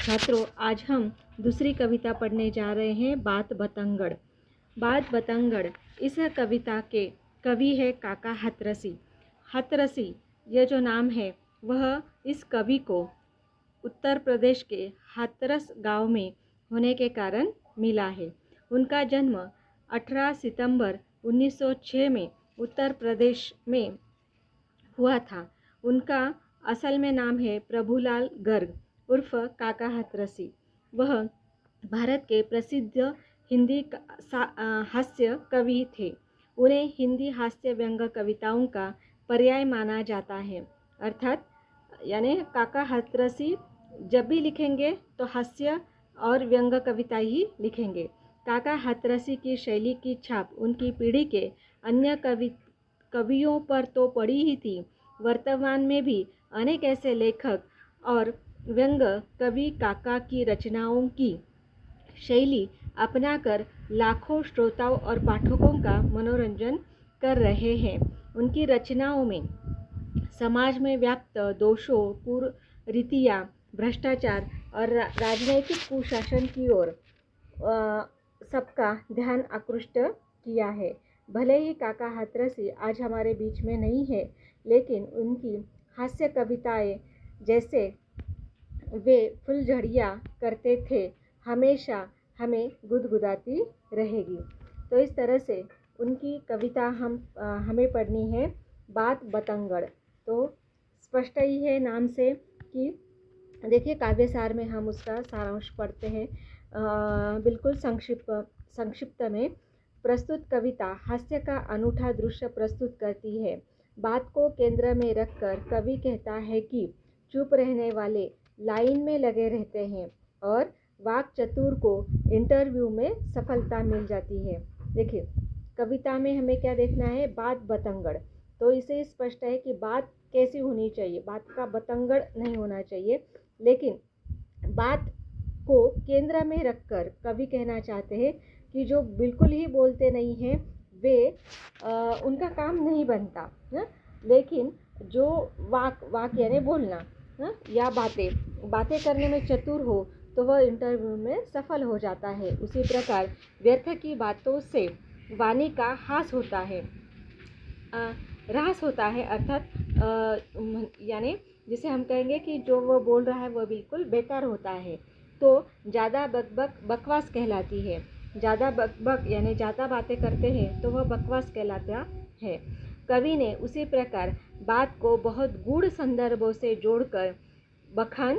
छात्रों, आज हम दूसरी कविता पढ़ने जा रहे हैं, बात बतंगड़। बात बतंगड़ इस कविता के कवि है काका हाथरसी। हाथरसी यह जो नाम है वह इस कवि को उत्तर प्रदेश के हाथरस गांव में होने के कारण मिला है। उनका जन्म 18 सितंबर 1906 में उत्तर प्रदेश में हुआ था। उनका असल में नाम है प्रभुलाल गर्ग उर्फ काका हाथरसी। वह भारत के प्रसिद्ध हिंदी हास्य कवि थे। उन्हें हिंदी हास्य व्यंग कविताओं का पर्याय माना जाता है। अर्थात यानी काका हाथरसी जब भी लिखेंगे तो हास्य और व्यंग कविता ही लिखेंगे। काका हाथरसी की शैली की छाप उनकी पीढ़ी के अन्य कवियों पर तो पड़ी ही थी। वर्तमान में भी अनेक ऐसे लेखक और व्यंग कवि काका की रचनाओं की शैली अपनाकर लाखों श्रोताओं और पाठकों का मनोरंजन कर रहे हैं। उनकी रचनाओं में समाज में व्याप्त दोषों, कुरीतियाँ, भ्रष्टाचार और राजनैतिक कुशासन की ओर सबका ध्यान आकृष्ट किया है। भले ही काका हाथरसी आज हमारे बीच में नहीं है, लेकिन उनकी हास्य कविताएं जैसे वे फुलझड़ियाँ करते थे हमेशा हमें गुदगुदाती रहेगी। तो इस तरह से उनकी कविता हमें पढ़नी है, बात बतंगड़। तो स्पष्ट ही है नाम से कि देखिए काव्यसार में हम उसका सारांश पढ़ते हैं। बिल्कुल संक्षिप्त में प्रस्तुत कविता हास्य का अनूठा दृश्य प्रस्तुत करती है। बात को केंद्र में रखकर कवि कहता है कि चुप रहने वाले लाइन में लगे रहते हैं और वाक चतुर को इंटरव्यू में सफलता मिल जाती है। देखिए कविता में हमें क्या देखना है, बात बतंगड़। तो इसे स्पष्ट है कि बात कैसी होनी चाहिए, बात का बतंगड़ नहीं होना चाहिए। लेकिन बात को केंद्र में रखकर कवि कहना चाहते हैं कि जो बिल्कुल ही बोलते नहीं हैं वे उनका काम नहीं बनता है। लेकिन जो वाक यानी बोलना या बातें करने में चतुर हो तो वह इंटरव्यू में सफल हो जाता है। उसी प्रकार व्यर्थ की बातों से वाणी का ह्रास होता है। अर्थात यानी जिसे हम कहेंगे कि जो वह बोल रहा है वह बिल्कुल बेकार होता है। तो ज़्यादा बकवास कहलाती है। ज़्यादा बकबक यानी ज़्यादा बातें करते हैं तो वह बकवास कहलाता है। कवि ने उसी प्रकार बात को बहुत गूढ़ संदर्भों से जोड़कर बखान